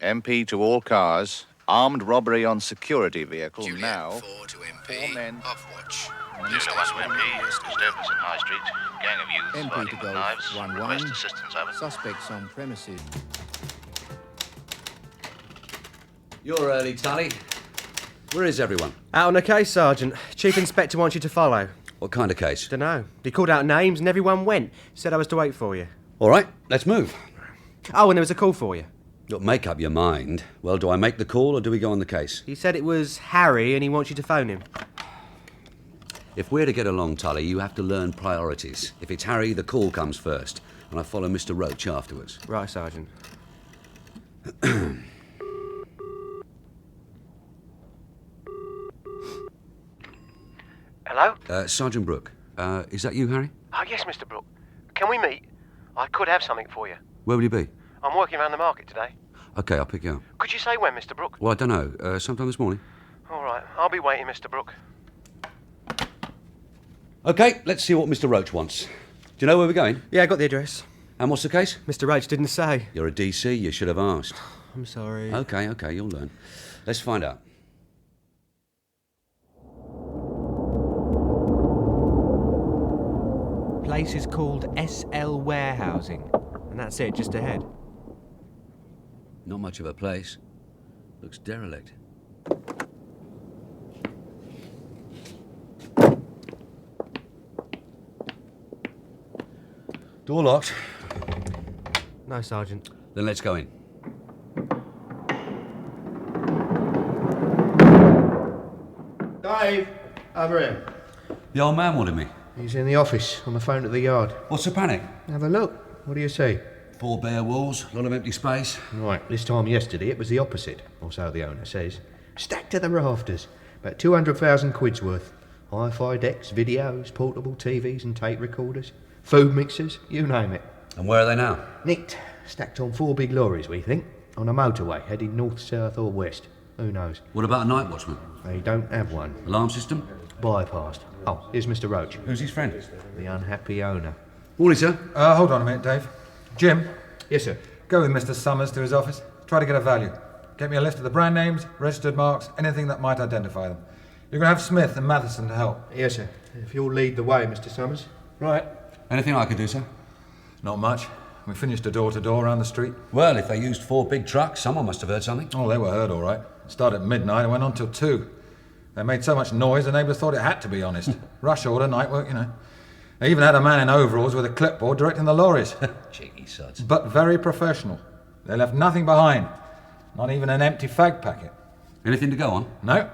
MP to all cars. Armed robbery on security vehicle Juliet, now. 4 to MP. Four men. Of watch. Juliet 1 to MP, disturbance in High Street. Gang of youths MP fighting to with Golf knives. 1-1. Request assistance, over. Suspects on premises. You're early, Tully. Where is everyone? Out on a case, Sergeant. Chief Inspector wants you to follow. What kind of case? Dunno. He called out names and everyone went. Said I was to wait for you. All right, let's move. Oh, and there was a call for you. Look, make up your mind. Well, do I make the call or do we go on the case? He said it was Harry and he wants you to phone him. If we're to get along, Tully, you have to learn priorities. If it's Harry, the call comes first, and I follow Mr. Roach afterwards. Right, Sergeant. Hello? Sergeant Brook. Is that you, Harry? Oh, yes, Mr. Brook. Can we meet? I could have something for you. Where will you be? I'm working around the market today. Okay, I'll pick you up. Could you say when, Mr. Brook? Well, I don't know. Sometime this morning. All right, I'll be waiting, Mr. Brook. Okay, let's see what Mr. Roach wants. Do you know where we're going? Yeah, I got the address. And what's the case? Mr. Roach didn't say. You're a DC, you should have asked. I'm sorry. Okay, you'll learn. Let's find out. Place is called SL Warehousing. And that's it, just ahead. Not much of a place. Looks derelict. Door locked. No, Sergeant. Then let's go in. Dave, over here. The old man wanted me. He's in the office, on the phone at the yard. What's the panic? Have a look. What do you see? 4 bare walls, a lot of empty space. Right, this time yesterday it was the opposite, or so the owner says. Stacked to the rafters. About 200,000 quid's worth. Hi-fi decks, videos, portable TVs and tape recorders. Food mixers, you name it. And where are they now? Nicked. Stacked on 4 big lorries, we think. On a motorway, heading north, south or west. Who knows? What about a night watchman? They don't have one. Alarm system? Bypassed. Oh, here's Mr. Roach. Who's his friend? The unhappy owner. Morning, sir. Hold on a minute, Dave. Jim, Yes, sir. go with Mr. Summers to his office. Try to get a value. Get me a list of the brand names, registered marks, anything that might identify them. You're going to have Smith and Matheson to help. Yes, sir. If you'll lead the way, Mr. Summers. Right. Anything I can do, sir? Not much. We finished a door-to-door around the street. Well, if they used 4 big trucks, someone must have heard something. Oh, they were heard all right. Started at midnight and went on till 2. They made so much noise the neighbours thought it had to be honest. Rush order, night work, you know. They even had a man in overalls with a clipboard directing the lorries. Cheeky sods. But very professional. They left nothing behind. Not even an empty fag packet. Anything to go on? No.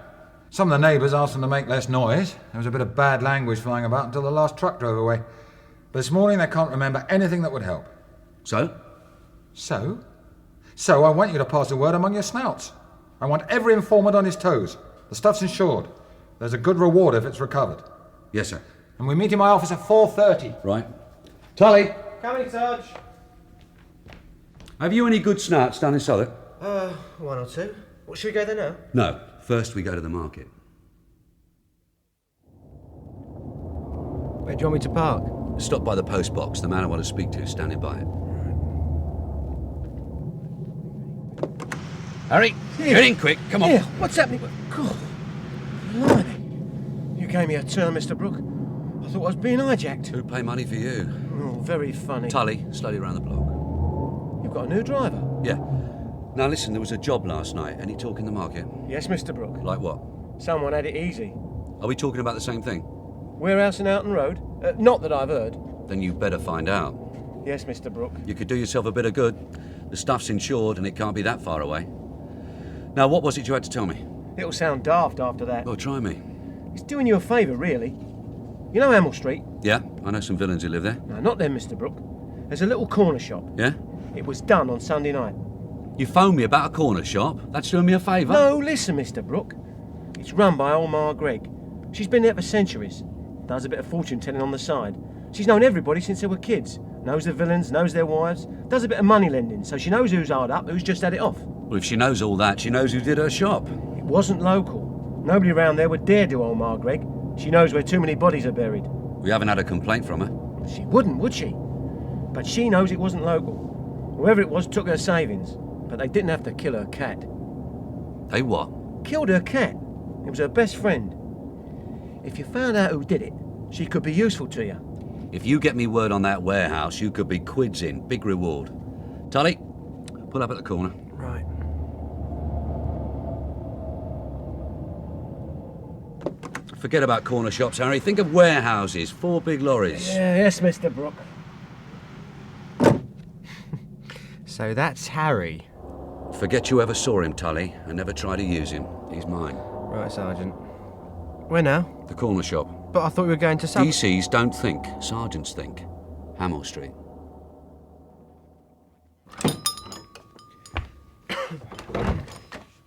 Some of the neighbours asked them to make less noise. There was a bit of bad language flying about until the last truck drove away. But this morning they can't remember anything that would help. So? So I want you to pass the word among your snouts. I want every informant on his toes. The stuff's insured. There's a good reward if it's recovered. Yes, sir. And we meet in my office at 4:30. Right. Tully, Coming, Sarge. have you any good snouts down in Southwark? 1 or 2. What, should we go there now? No. First we go to the market. Where do you want me to park? Stop by the post box. The man I want to speak to is standing by it. Harry, get in quick. Come on. Yeah, what's happening? God, blimey. You gave me a turn, Mr. Brook. I thought I was being hijacked. Who'd pay money for you? Oh, very funny. Tully, slowly round the block. You've got a new driver? Yeah. Now listen, there was a job last night. Any talk in the market? Yes, Mr. Brook. Like what? Someone had it easy. Are we talking about the same thing? Warehouse in Oughton Road? Not that I've heard. Then you better find out. Yes, Mr. Brook. You could do yourself a bit of good. The stuff's insured and it can't be that far away. Now, what was it you had to tell me? It'll sound daft after that. Well, try me. It's doing you a favour, really. You know Hamill Street? Yeah, I know some villains who live there. No, not them, Mr. Brook. There's a little corner shop. Yeah? It was done on Sunday night. You phoned me about a corner shop? That's doing me a favour? No, listen, Mr. Brook. It's run by old Ma Gregg. She's been there for centuries. Does a bit of fortune telling on the side. She's known everybody since they were kids. Knows the villains, knows their wives. Does a bit of money lending, so she knows who's hard up, who's just had it off. Well, if she knows all that, she knows who did her shop. It wasn't local. Nobody around there would dare do old Ma Gregg. She knows where too many bodies are buried. We haven't had a complaint from her. She wouldn't, would she? But she knows it wasn't local. Whoever it was took her savings. But they didn't have to kill her cat. They what? Killed her cat. It was her best friend. If you found out who did it, she could be useful to you. If you get me word on that warehouse, you could be quids in. Big reward. Tully, pull up at the corner. Right. Forget about corner shops, Harry. Think of warehouses. 4 big lorries. Yeah, yes, Mr. Brook. So that's Harry. Forget you ever saw him, Tully, and never try to use him. He's mine. Right, Sergeant. Where now? The corner shop. But I thought we were going to sub... DCs don't think. Sergeants think. Hamill Street.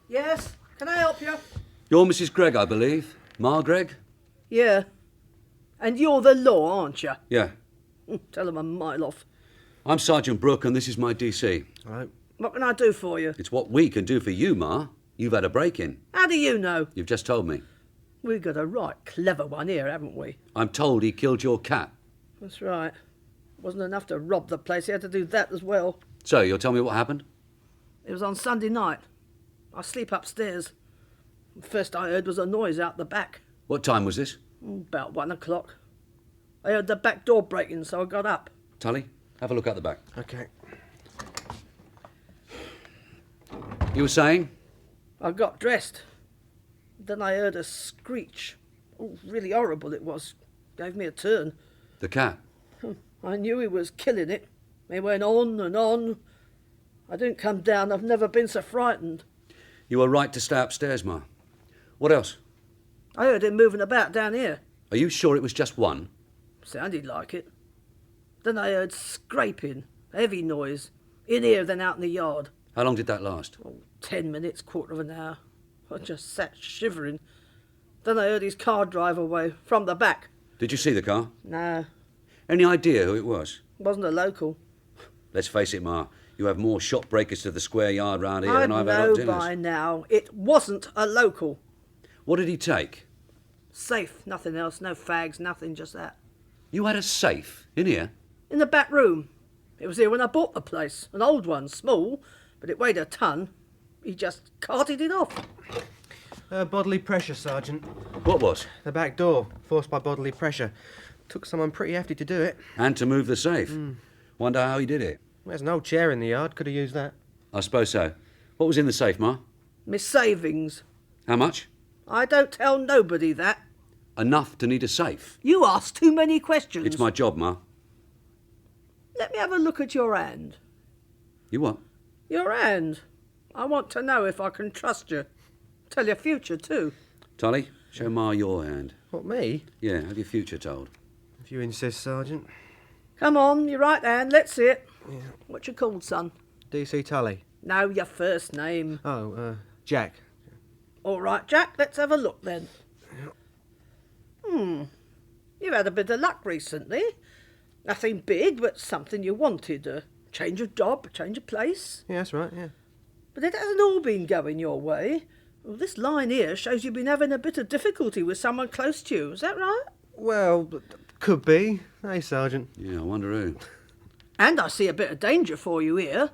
Yes? Can I help you? You're Mrs. Gregg, I believe. Ma Gregg? Yeah. And you're the law, aren't you? Yeah. Tell 'em a mile off. I'm Sergeant Brook, and this is my DC. Right. What can I do for you? It's what we can do for you, Ma. You've had a break-in. How do you know? You've just told me. We've got a right clever one here, haven't we? I'm told he killed your cat. That's right. Wasn't enough to rob the place, he had to do that as well. So, you'll tell me what happened? It was on Sunday night. I sleep upstairs. First I heard was a noise out the back. What time was this? About 1 o'clock. I heard the back door breaking, so I got up. Tully, have a look out the back. Okay. You were saying? I got dressed. Then I heard a screech. Oh, really horrible it was. Gave me a turn. The cat. I knew he was killing it. He went on and on. I didn't come down. I've never been so frightened. You were right to stay upstairs, Ma. What else? I heard him moving about down here. Are you sure it was just one? Sounded like it. Then I heard scraping, heavy noise. In here, then out in the yard. How long did that last? 10 minutes, quarter of an hour. I just sat shivering. Then I heard his car drive away, from the back. Did you see the car? No, Any idea who it was? wasn't a local. Let's face it, Ma. You have more shop breakers to the square yard round here I than I've had know up dinners. by now. It wasn't a local. What did he take? Safe, nothing else. No fags, nothing, just that. You had a safe in here? In the back room. It was here when I bought the place. An old one, small, but it weighed a ton. He just carted it off. Bodily pressure, Sergeant. What was? The back door, forced by bodily pressure. Took someone pretty hefty to do it. And to move the safe. Wonder how he did it. There's an old chair in the yard, could have used that. I suppose so. What was in the safe, Ma? Miss Savings. How much? I don't tell nobody that. Enough to need a safe. You ask too many questions. It's my job, Ma. Let me have a look at your hand. You what? Your hand. I want to know if I can trust you. Tell your future, too. Tully, show Ma your hand. What, me? Yeah, have your future told. If you insist, Sergeant. Come on, your right hand, let's see it. Yeah. What you called, son? DC Tully. No, your first name. Oh, Jack. All right, Jack, let's have a look then. You've had a bit of luck recently. Nothing big, but something you wanted. A change of job, a change of place. Yeah, that's right, yeah. But it hasn't all been going your way. Well, this line here shows you've been having a bit of difficulty with someone close to you. Is that right? Well, could be. Hey, Sergeant. Yeah, I wonder who. And I see a bit of danger for you here.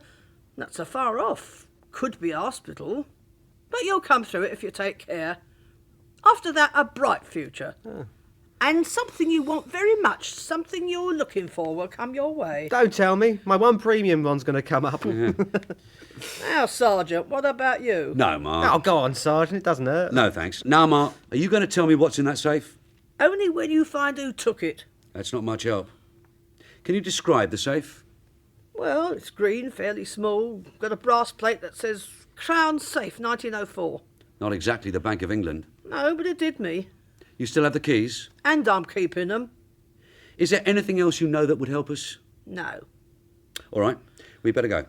Not so far off. Could be a hospital. But you'll come through it if you take care. After that, a bright future. And something you want very much, something you're looking for will come your way. Don't tell me. My one premium one's going to come up. Now, Sergeant, what about you? No, Ma. Oh, go on, Sergeant. It doesn't hurt. No, thanks. Now, Ma, are you going to tell me what's in that safe? Only when you find who took it. That's not much help. Can you describe the safe? Well, it's green, fairly small. Got a brass plate that says Crown Safe 1904. Not exactly the Bank of England. No, but it did me. You still have the keys? And I'm keeping them. Is there anything else you know that would help us? No. All right, we better go.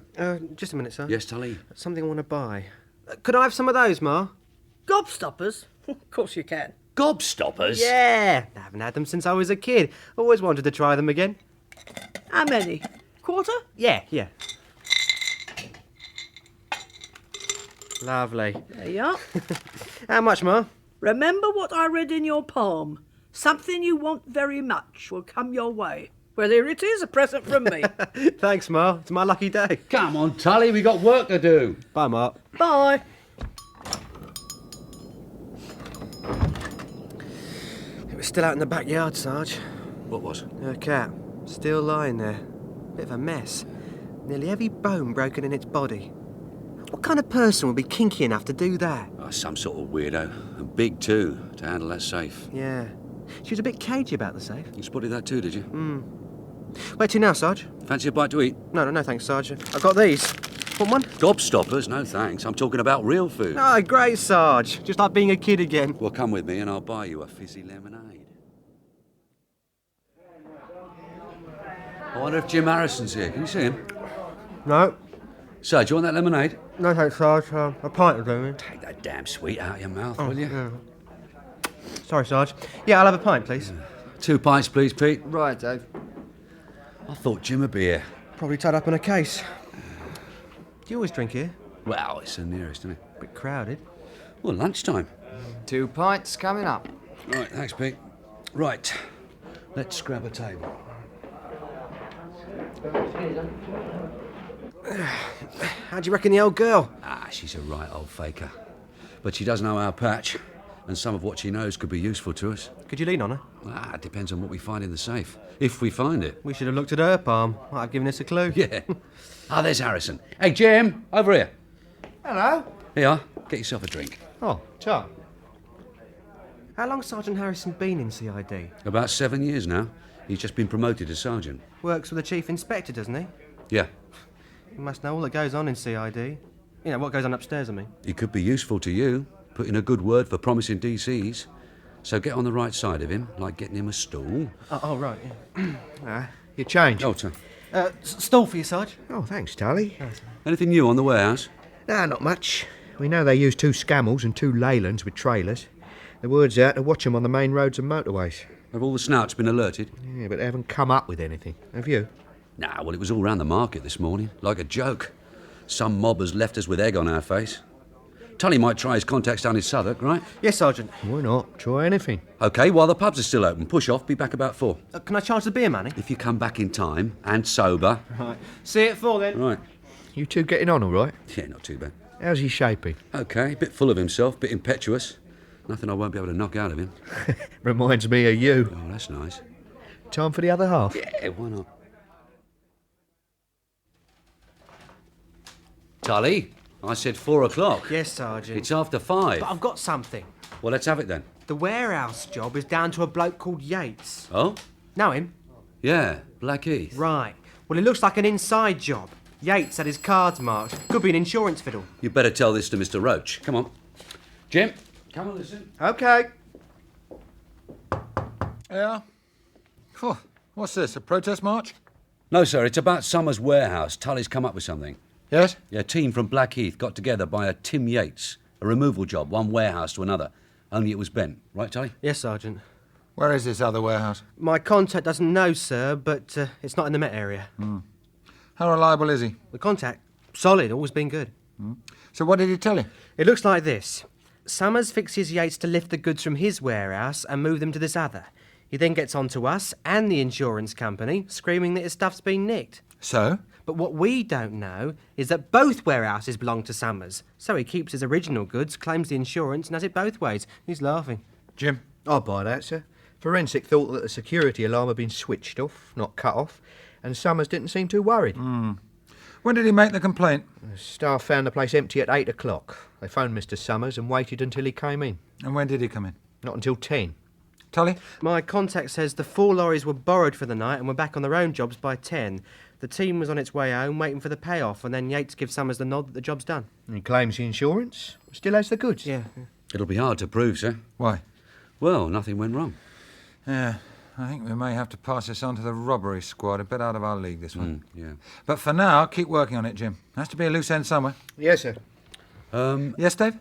Just a minute, sir. Yes, Tully? Something I want to buy. Could I have some of those, Ma? Gobstoppers? Of course you can. Gobstoppers? Yeah. I haven't had them since I was a kid. Always wanted to try them again. How many? Quarter? Yeah. Lovely. There you are. How much, Ma? Remember what I read in your palm. Something you want very much will come your way. Well, here it is, a present from me. Thanks, Ma. It's my lucky day. Come on, Tully, we got work to do. Bye, Mark. Bye. It was still out in the backyard, Sarge. What was? Her cat. Still lying there. Bit of a mess. Nearly every bone broken in its body. What kind of person would be kinky enough to do that? Oh, some sort of weirdo. And big, too, to handle that safe. Yeah. She was a bit cagey about the safe. You spotted that too, did you? Where to now, Sarge? Fancy a bite to eat? No, thanks, Sarge. I've got these. Want one? Gobstoppers? No, thanks. I'm talking about real food. Oh, great, Sarge. Just like being a kid again. Well, come with me and I'll buy you a fizzy lemonade. I wonder if Jim Harrison's here. Can you see him? No. So, do you want that lemonade? No, thanks, Sarge. A pint will do. Take that damn sweet out of your mouth, will you? Yeah. Sorry, Sarge. Yeah, I'll have a pint, please. 2 pints, please, Pete. Right, Dave. I thought Jim would be here. Probably tied up in a case. Do you always drink here? Well, it's the nearest, isn't it? Bit crowded. Well, lunchtime. 2 pints coming up. Right, thanks, Pete. Right, let's grab a table. How do you reckon the old girl? Ah, she's a right old faker. But she does know our patch, and some of what she knows could be useful to us. Could you lean on her? Ah, it depends on what we find in the safe. If we find it. We should have looked at her palm. Might have given us a clue. Yeah. Ah, there's Harrison. Hey, Jim, over here. Hello. Here you are. Get yourself a drink. Oh, Tom. How long's Sergeant Harrison been in CID? About 7 years now. He's just been promoted to sergeant. Works with the Chief Inspector, doesn't he? Yeah. He must know all that goes on in CID. You know, what goes on upstairs, I mean. He could be useful to you, put in a good word for promising DCs. So get on the right side of him, like getting him a stool. Oh, right, yeah. Your change. Oh, Tom. Stall for you, Sarge. Oh, thanks, Tully. Anything new on the warehouse? Nah, not much. We know they use 2 Scammels and 2 Leylands with trailers. The word's out to watch 'em on the main roads and motorways. Have all the snouts been alerted? Yeah, but they haven't come up with anything. Have you? Nah, well, it was all round the market this morning, like a joke. Some mob has left us with egg on our face. Tully might try his contacts down in Southwark, right? Yes, Sergeant. Why not? Try anything. OK, while the pubs are still open, push off, be back about 4. Can I charge the beer money? If you come back in time, and sober. Right. See you at 4 then. Right. You two getting on all right? Yeah, not too bad. How's he shaping? OK, bit full of himself, bit impetuous. Nothing I won't be able to knock out of him. Reminds me of you. Oh, that's nice. Time for the other half? Yeah, why not? Tully, I said 4 o'clock. Yes, Sergeant. It's after 5. But I've got something. Well, let's have it then. The warehouse job is down to a bloke called Yates. Oh? Know him? Yeah, Blackheath. Right. Well, it looks like an inside job. Yates had his cards marked. Could be an insurance fiddle. You better tell this to Mr. Roach. Come on. Jim, come and listen. OK. Yeah? Phew, what's this, a protest march? No, sir, it's about Summers' warehouse. Tully's come up with something. Yes? Yeah, a team from Blackheath got together by a Tim Yates. A removal job, one warehouse to another. Only it was bent. Right, Tully? Yes, Sergeant. Where is this other warehouse? My contact doesn't know, sir, but it's not in the Met area. How reliable is he? The contact? Solid, always been good. So what did he tell you? It looks like this. Summers fixes Yates to lift the goods from his warehouse and move them to this other. He then gets on to us and the insurance company, screaming that his stuff's been nicked. So? But what we don't know is that both warehouses belong to Summers. So he keeps his original goods, claims the insurance, and has it both ways. He's laughing. Jim? I'll buy that, sir. Forensic thought that the security alarm had been switched off, not cut off, and Summers didn't seem too worried. When did he make the complaint? The staff found the place empty at 8 o'clock. They phoned Mr. Summers and waited until he came in. And when did he come in? Not until 10. Tully? My contact says the 4 lorries were borrowed for the night and were back on their own jobs by 10. The team was on its way home waiting for the payoff, and then Yates gives Summers the nod that the job's done. And he claims the insurance, still has the goods. Yeah. It'll be hard to prove, sir. Why? Well, nothing went wrong. Yeah, I think we may have to pass this on to the robbery squad. A bit out of our league, this one. Yeah. But for now, keep working on it, Jim. Has to be a loose end somewhere. Yes, sir. Yes, Dave?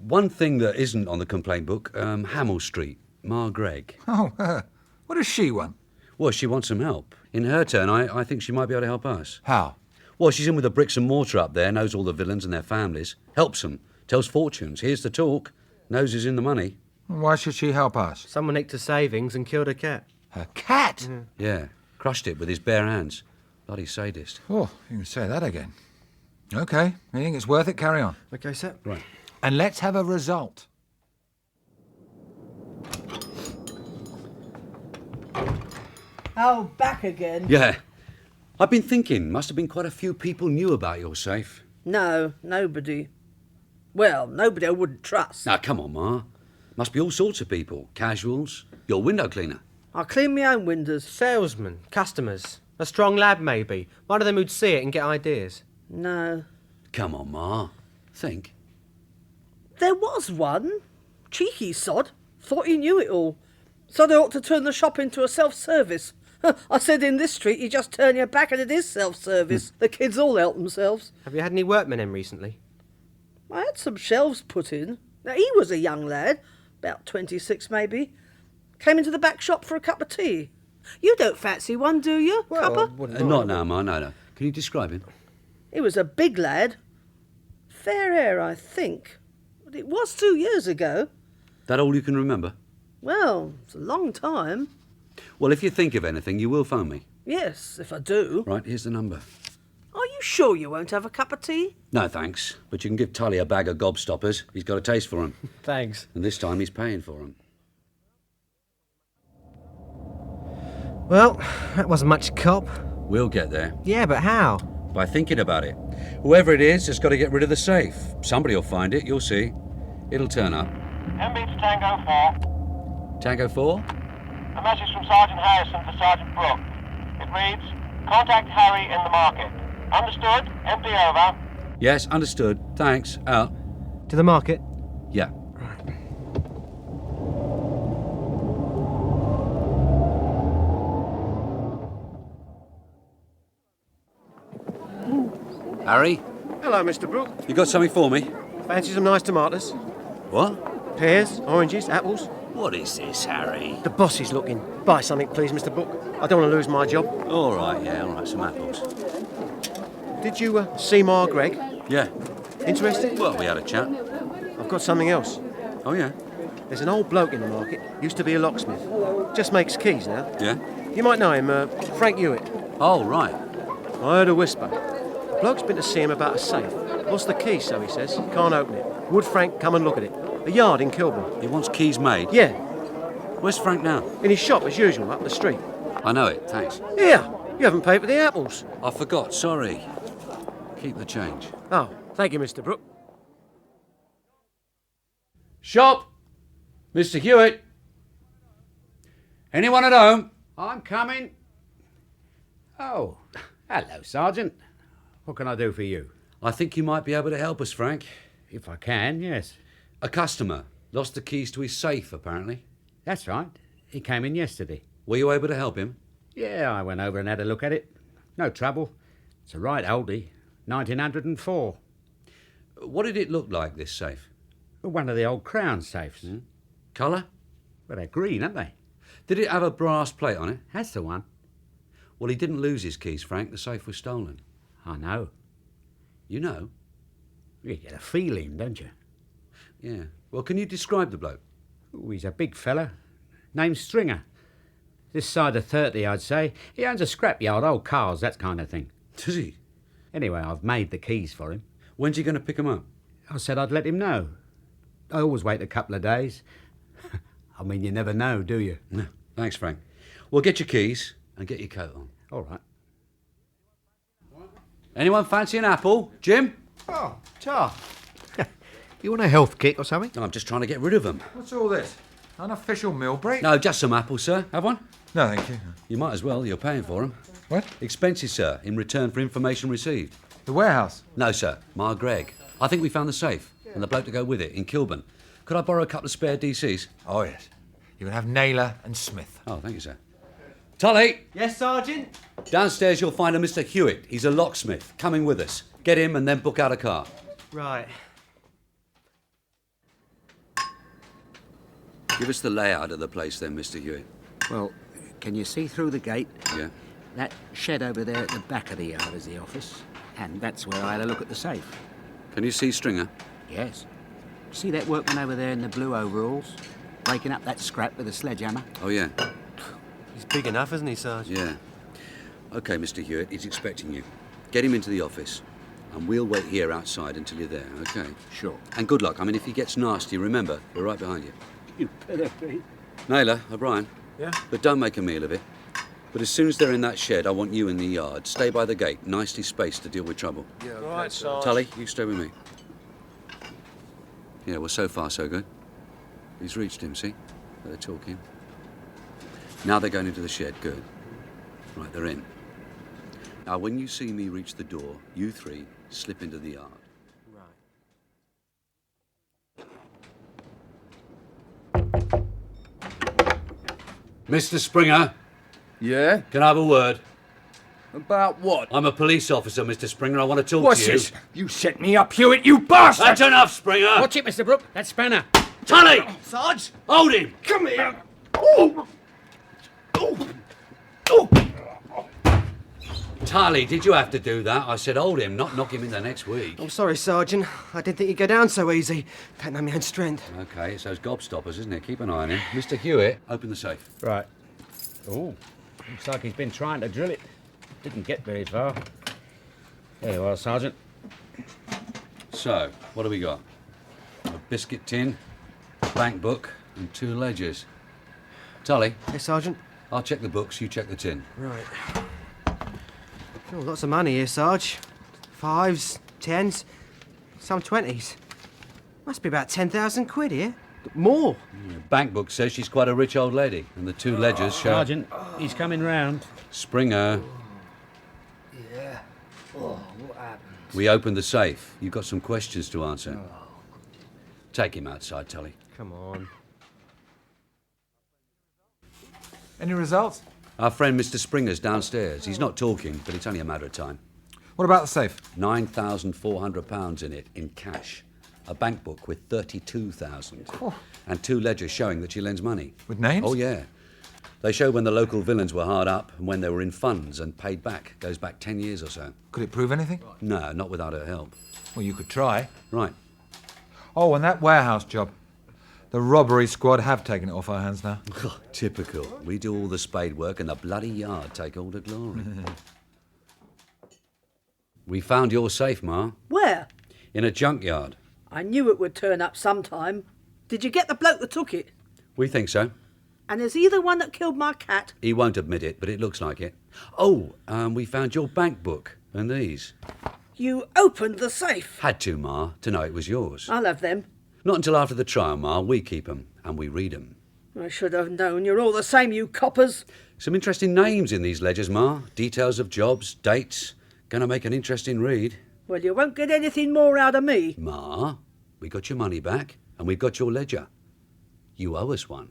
One thing that isn't on the complaint book, Hamill Street, Ma Gregg. Oh, her. What does she want? Well, she wants some help. In her turn, I think she might be able to help us. How? Well, she's in with the bricks and mortar up there, knows all the villains and their families, helps them, tells fortunes, hears the talk, knows who's in the money. Why should she help us? Someone nicked her savings and killed a cat. Her cat? Yeah, crushed it with his bare hands. Bloody sadist. Oh, you can say that again. OK, you think it's worth it? Carry on. OK, sir. Right. And let's have a result. Oh, back again? Yeah. I've been thinking, must have been quite a few people knew about your safe. No, nobody. Well, nobody I wouldn't trust. Now, come on, Ma. Must be all sorts of people. Casuals. Your window cleaner. I clean my own windows. Salesmen, customers, a strong lad maybe. One of them who'd see it and get ideas. No. Come on, Ma. Think. There was one. Cheeky sod. Thought he knew it all. Said I ought to turn the shop into a self-service. I said in this street you just turn your back and it is self-service. The kids all help themselves. Have you had any workmen in recently? I had some shelves put in. Now, he was a young lad, about 26 maybe. Came into the back shop for a cup of tea. You don't fancy one, do you, Cuppa? Not now, Ma, no. Can you describe him? He was a big lad. Fair hair, I think. But it was 2 years ago. That all you can remember? Well, it's a long time. Well, if you think of anything, you will phone me. Yes, if I do. Right, here's the number. Are you sure you won't have a cup of tea? No, thanks. But you can give Tully a bag of gobstoppers. He's got a taste for 'em. Thanks. And this time he's paying for 'em. Well, that wasn't much cop. We'll get there. Yeah, but how? By thinking about it. Whoever it is has got to get rid of the safe. Somebody will find it, you'll see. It'll turn up. MB to Tango 4. Tango 4? A message from Sergeant Harrison to Sergeant Brook. It reads, contact Harry in the market. Understood? MB over. Yes, understood. Thanks. Out. To the market? Yeah. Harry, Hello, Mr. Brook. you got something for me? Fancy some nice tomatoes? What? Pears, oranges, apples? What is this, Harry? The boss is looking. Buy something, please, Mr. Brook. I don't want to lose my job. All right, some apples. Did you see Ma Gregg? Yeah. Interested? Well, we had a chat. I've got something else. Oh, yeah? There's an old bloke in the market. Used to be a locksmith. Just makes keys now. Yeah? You might know him, Frank Hewitt. Oh, right. I heard a whisper. The bloke's been to see him about a safe. Lost the key, so he says. Can't open it. Would Frank come and look at it? A yard in Kilburn. He wants keys made? Yeah. Where's Frank now? In his shop, as usual, up the street. I know it, thanks. Here! You haven't paid for the apples. I forgot, sorry. Keep the change. Oh, thank you, Mr. Brook. Shop! Mr. Hewitt! Anyone at home? I'm coming. Oh, hello, Sergeant. What can I do for you? I think you might be able to help us, Frank. If I can, yes. A customer lost the keys to his safe, apparently. That's right. He came in yesterday. Were you able to help him? Yeah, I went over and had a look at it. No trouble. It's a right oldie. 1904. What did it look like, this safe? One of the old Crown safes. Colour? Well, they're green, aren't they? Did it have a brass plate on it? That's the one. Well, he didn't lose his keys, Frank. The safe was stolen. I know. You know? You get a feeling, don't you? Yeah. Well, can you describe the bloke? Oh, he's a big fella. Name's Stringer. This side of 30, I'd say. He owns a scrapyard, old cars, that kind of thing. Does he? Anyway, I've made the keys for him. When's he going to pick 'em up? I said I'd let him know. I always wait a couple of days. I mean, you never know, do you? No. Thanks, Frank. Well, get your keys and get your coat on. All right. Anyone fancy an apple? Jim? Oh, Tar. You want a health kick or something? No, I'm just trying to get rid of them. What's all this? Unofficial meal break? No, just some apples, sir. Have one? No, thank you. You might as well. You're paying for them. What? Expenses, sir, in return for information received. The warehouse? No, sir. Ma Gregg. I think we found the safe and the bloke to go with it in Kilburn. Could I borrow a couple of spare DCs? Oh, yes. You can have Naylor and Smith. Oh, thank you, sir. Tully! Yes, Sergeant? Downstairs you'll find a Mr. Hewitt. He's a locksmith. Coming with us. Get him and then book out a car. Right. Give us the layout of the place then, Mr. Hewitt. Well, can you see through the gate? Yeah. That shed over there at the back of the yard is the office. And that's where I had a look at the safe. Can you see Stringer? Yes. See that workman over there in the blue overalls? Breaking up that scrap with a sledgehammer? Oh, yeah. He's big enough, isn't he, Sarge? Yeah. OK, Mr. Hewitt, he's expecting you. Get him into the office, and we'll wait here outside until you're there, OK? Sure. And good luck. I mean, if he gets nasty, remember, we're right behind you. You better be. Naylor, O'Brien. Yeah? But don't make a meal of it. But as soon as they're in that shed, I want you in the yard. Stay by the gate, nicely spaced to deal with trouble. Yeah, right, Sarge. Tully, you stay with me. Yeah, well, so far, so good. He's reached him, see? They're talking. Now they're going into the shed, good. Right, they're in. Now, when you see me reach the door, you three slip into the yard. Mr. Springer, Yeah? can I have a word? About what? I'm a police officer, Mr. Springer. I want to talk What's to you. this? You set me up, Hewitt, you bastard! That's enough, Springer! Watch it, Mr. Brook. That's Spanner. Tully! Sarge! Hold him! Come here! Oh! Oh! Oh! Tully, did you have to do that? I said hold him, not knock him in the next week. I'm sorry, Sergeant. I didn't think you'd go down so easy. Don't know my own strength. OK, it's those gobstoppers, isn't it? Keep an eye on him. Mr. Hewitt, open the safe. Right. Oh, looks like he's been trying to drill it. Didn't get very far. There you are, Sergeant. So, what have we got? A biscuit tin, a bank book, and 2 ledgers. Tully, Hey, Sergeant. I'll check the books, you check the tin. Right. Oh, lots of money here, Sarge. 5s, 10s, some 20s. Must be about 10,000 quid here. More. The bank book says she's quite a rich old lady, and the 2 ledgers show... Sergeant, he's coming round. Springer, Yeah. Oh, what happened? we opened the safe. You've got some questions to answer. Take him outside, Tully. Come on. Any results? Our friend Mr. Springer's downstairs. He's not talking, but it's only a matter of time. What about the safe? £9,400 in it, in cash. A bank book with 32,000. And 2 ledgers showing that she lends money. With names? Oh, yeah. They show when the local villains were hard up and when they were in funds and paid back. Goes back 10 years or so. Could it prove anything? No, not without her help. Well, you could try. Right. Oh, and that warehouse job. The robbery squad have taken it off our hands now. Typical. We do all the spade work and the bloody yard take all the glory. We found your safe, Ma. Where? In a junkyard. I knew it would turn up sometime. Did you get the bloke that took it? We think so. And is he the one that killed my cat? He won't admit it, but it looks like it. Oh, we found your bank book and these. You opened the safe. Had to, Ma, to know it was yours. I'll have them. Not until after the trial, Ma. We keep 'em and we read 'em. I should have known. You're all the same, you coppers. Some interesting names in these ledgers, Ma. Details of jobs, dates. Gonna make an interesting read. Well, you won't get anything more out of me. Ma, we got your money back and we've got your ledger. You owe us one.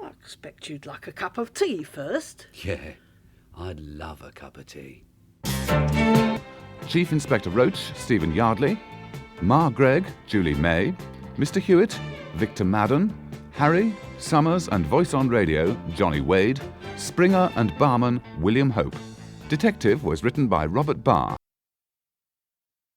I expect you'd like a cup of tea first. Yeah, I'd love a cup of tea. Chief Inspector Roach, Stephen Yardley, Ma Gregg, Julie May, Mr. Hewitt, Victor Madden, Harry, Summers and voice on radio, Johnny Wade, Springer and barman, William Hope. Detective was written by Robert Barr.